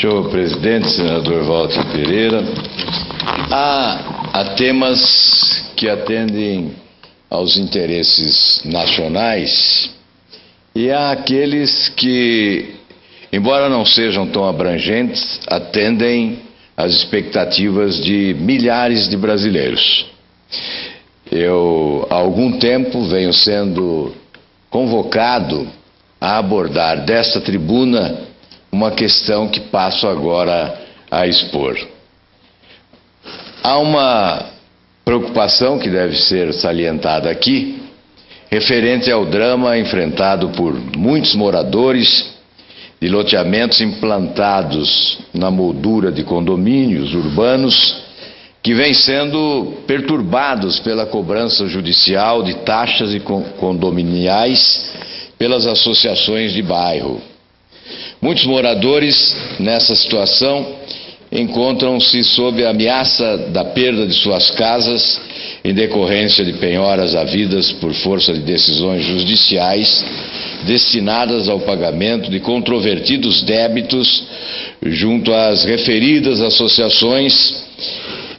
Senhor presidente, senador Walter Pereira, há temas que atendem aos interesses nacionais e há aqueles que, embora não sejam tão abrangentes, atendem às expectativas de milhares de brasileiros. Eu, há algum tempo, venho sendo convocado a abordar desta tribuna uma questão que passo agora a expor. Há uma preocupação que deve ser salientada aqui, referente ao drama enfrentado por muitos moradores de loteamentos implantados na moldura de condomínios urbanos, que vêm sendo perturbados pela cobrança judicial de taxas e condominiais pelas associações de bairro. Muitos moradores nessa situação encontram-se sob a ameaça da perda de suas casas em decorrência de penhoras havidas por força de decisões judiciais destinadas ao pagamento de controvertidos débitos junto às referidas associações,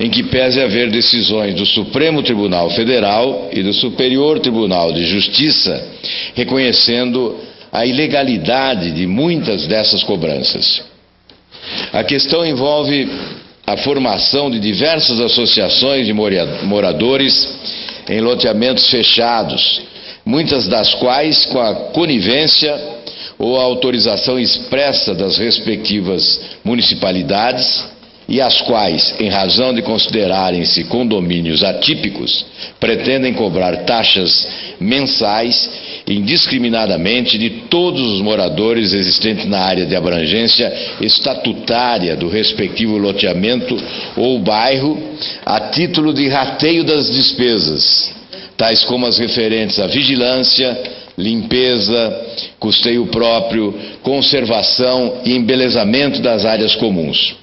em que pese haver decisões do Supremo Tribunal Federal e do Superior Tribunal de Justiça reconhecendo a ilegalidade de muitas dessas cobranças. A questão envolve a formação de diversas associações de moradores em loteamentos fechados, muitas das quais com a conivência ou a autorização expressa das respectivas municipalidades e as quais, em razão de considerarem-se condomínios atípicos, pretendem cobrar taxas mensais indiscriminadamente de todos os moradores existentes na área de abrangência estatutária do respectivo loteamento ou bairro, a título de rateio das despesas, tais como as referentes à vigilância, limpeza, custeio próprio, conservação e embelezamento das áreas comuns.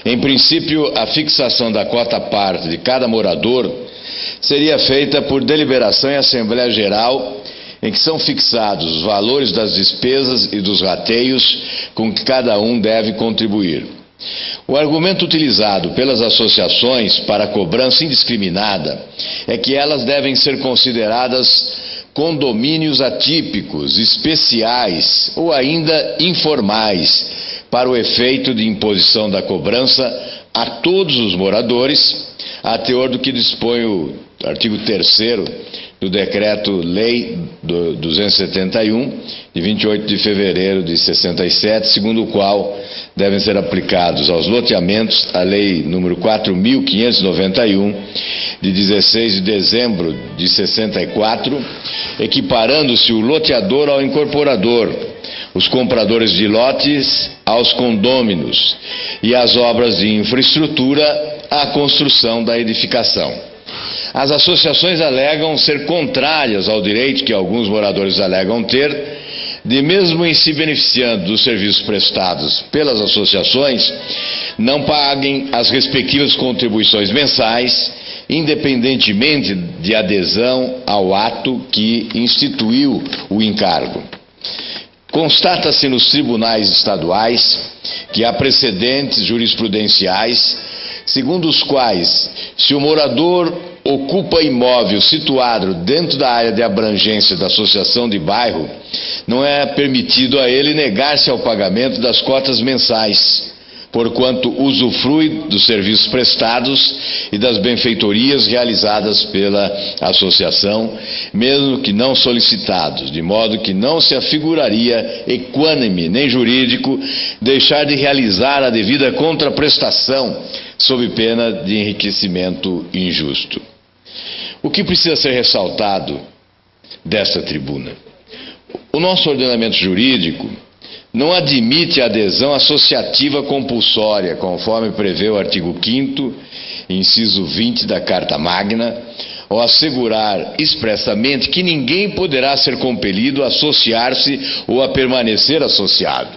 Em princípio, a fixação da quota parte de cada morador seria feita por deliberação em Assembleia Geral, em que são fixados os valores das despesas e dos rateios com que cada um deve contribuir. O argumento utilizado pelas associações para a cobrança indiscriminada é que elas devem ser consideradas condomínios atípicos, especiais ou ainda informais, para o efeito de imposição da cobrança a todos os moradores, a teor do que dispõe o artigo 3º do Decreto-Lei 271, de 28 de fevereiro de 67, segundo o qual devem ser aplicados aos loteamentos a Lei número 4.591, de 16 de dezembro de 64, equiparando-se o loteador ao incorporador, os compradores de lotes aos condôminos e as obras de infraestrutura à construção da edificação. As associações alegam ser contrárias ao direito que alguns moradores alegam ter, de mesmo em se beneficiando dos serviços prestados pelas associações, não paguem as respectivas contribuições mensais, independentemente de adesão ao ato que instituiu o encargo. Constata-se nos tribunais estaduais que há precedentes jurisprudenciais, segundo os quais, se o morador ocupa imóvel situado dentro da área de abrangência da associação de bairro, não é permitido a ele negar-se ao pagamento das cotas mensais, porquanto usufrui dos serviços prestados e das benfeitorias realizadas pela associação, mesmo que não solicitados, de modo que não se afiguraria equânime nem jurídico deixar de realizar a devida contraprestação sob pena de enriquecimento injusto. O que precisa ser ressaltado desta tribuna? O nosso ordenamento jurídico não admite a adesão associativa compulsória, conforme prevê o artigo 5º, inciso 20 da Carta Magna, ao assegurar expressamente que ninguém poderá ser compelido a associar-se ou a permanecer associado.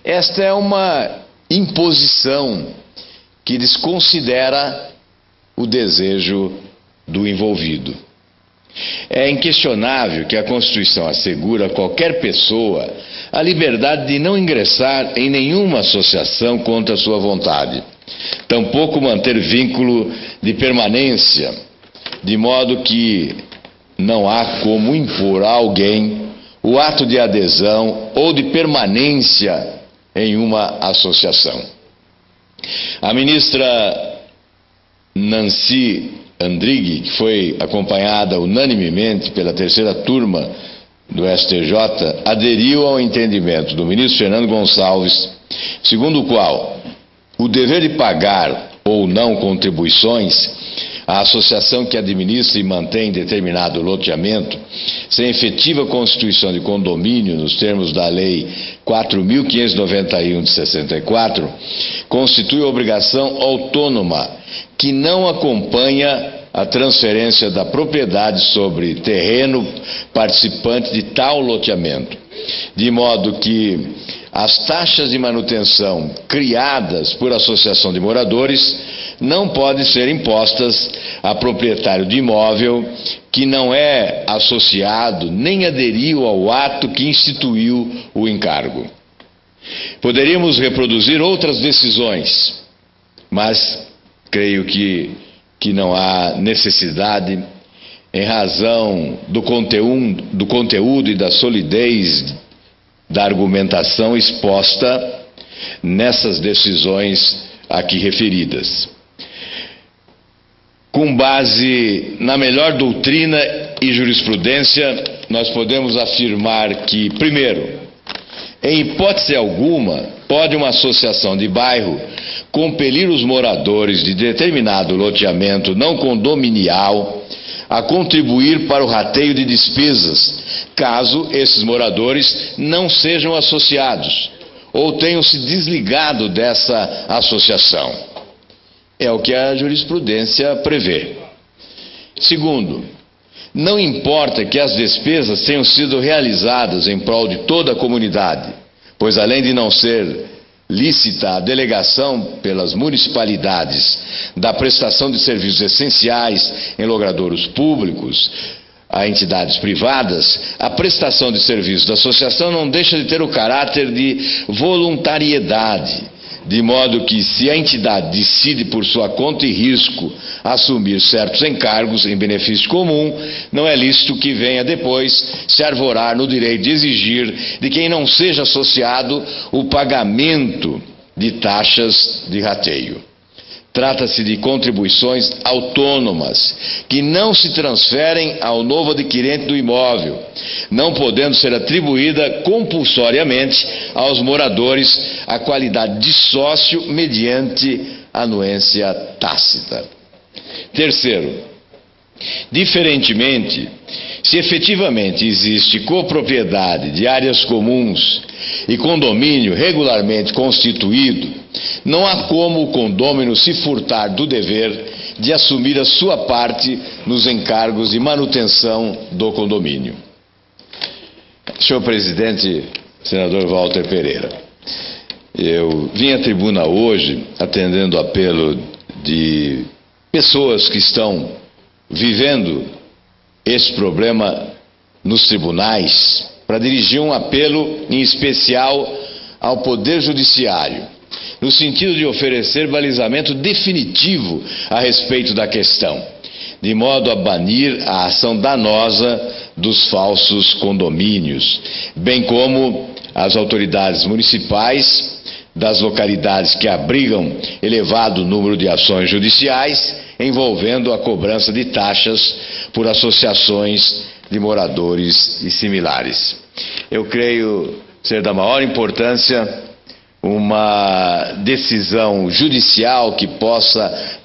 Esta é uma imposição que desconsidera o desejo do envolvido. É inquestionável que a Constituição assegura a qualquer pessoa a liberdade de não ingressar em nenhuma associação contra a sua vontade, tampouco manter vínculo de permanência, de modo que não há como impor a alguém o ato de adesão ou de permanência em uma associação. A ministra Nancy Andrighi, que foi acompanhada unanimemente pela terceira turma do STJ, aderiu ao entendimento do ministro Fernando Gonçalves, segundo o qual o dever de pagar ou não contribuições à associação que administra e mantém determinado loteamento, sem efetiva constituição de condomínio nos termos da Lei 4.591 de 64, constitui obrigação autônoma que não acompanha a transferência da propriedade sobre terreno participante de tal loteamento, de modo que as taxas de manutenção criadas por associação de moradores não podem ser impostas a proprietário de imóvel que não é associado nem aderiu ao ato que instituiu o encargo. Poderíamos reproduzir outras decisões, mas creio que não há necessidade, em razão do conteúdo e da solidez da argumentação exposta nessas decisões aqui referidas. Com base na melhor doutrina e jurisprudência, nós podemos afirmar que, primeiro, em hipótese alguma, pode uma associação de bairro compelir os moradores de determinado loteamento não condominial a contribuir para o rateio de despesas, caso esses moradores não sejam associados ou tenham se desligado dessa associação. É o que a jurisprudência prevê. Segundo, não importa que as despesas tenham sido realizadas em prol de toda a comunidade, pois além de não ser lícita a delegação pelas municipalidades da prestação de serviços essenciais em logradouros públicos a entidades privadas, a prestação de serviços da associação não deixa de ter o caráter de voluntariedade, de modo que, se a entidade decide por sua conta e risco assumir certos encargos em benefício comum, não é lícito que venha depois se arvorar no direito de exigir de quem não seja associado o pagamento de taxas de rateio. Trata-se de contribuições autônomas, que não se transferem ao novo adquirente do imóvel, não podendo ser atribuída compulsoriamente aos moradores a qualidade de sócio mediante anuência tácita. Terceiro, diferentemente, se efetivamente existe copropriedade de áreas comuns e condomínio regularmente constituído, não há como o condômino se furtar do dever de assumir a sua parte nos encargos de manutenção do condomínio. Senhor presidente, senador Walter Pereira, eu vim à tribuna hoje atendendo o apelo de pessoas que estão vivendo esse problema nos tribunais, para dirigir um apelo em especial ao Poder Judiciário, no sentido de oferecer balizamento definitivo a respeito da questão, de modo a banir a ação danosa dos falsos condomínios, bem como as autoridades municipais das localidades que abrigam elevado número de ações judiciais envolvendo a cobrança de taxas por associações de moradores e similares. Eu creio ser da maior importância uma decisão judicial que possa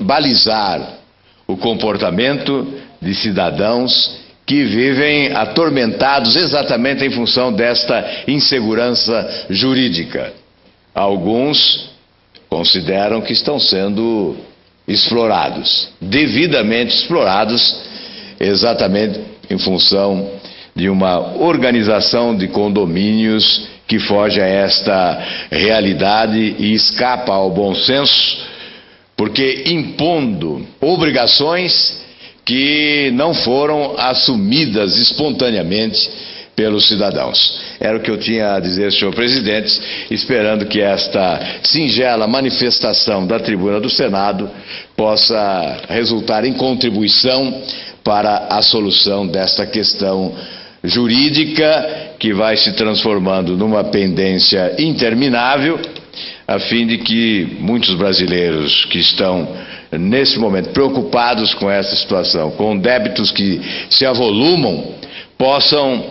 balizar o comportamento de cidadãos que vivem atormentados exatamente em função desta insegurança jurídica. Alguns consideram que estão sendo explorados, devidamente explorados, exatamente em função de uma organização de condomínios que foge a esta realidade e escapa ao bom senso, porque impondo obrigações que não foram assumidas espontaneamente pelos cidadãos. Era o que eu tinha a dizer, senhor presidente, esperando que esta singela manifestação da tribuna do Senado possa resultar em contribuição para a solução desta questão jurídica que vai se transformando numa pendência interminável, a fim de que muitos brasileiros que estão nesse momento preocupados com essa situação, com débitos que se avolumam, possam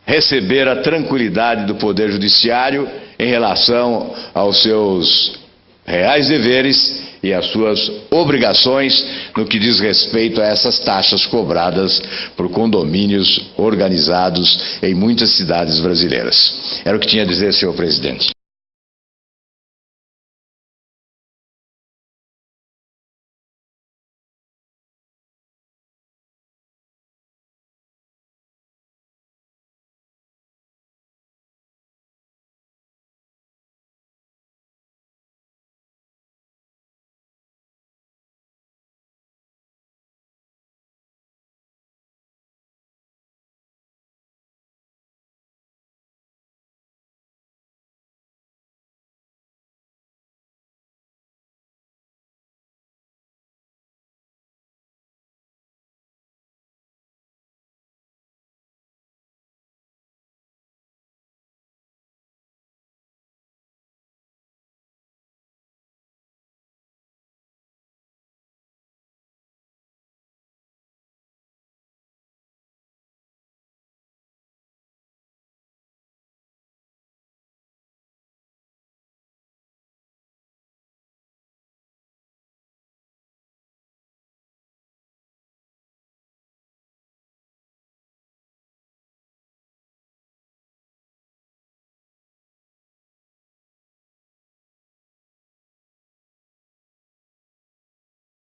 receber a tranquilidade do Poder Judiciário em relação aos seus reais deveres e às suas obrigações no que diz respeito a essas taxas cobradas por condomínios organizados em muitas cidades brasileiras. Era o que tinha a dizer, senhor presidente.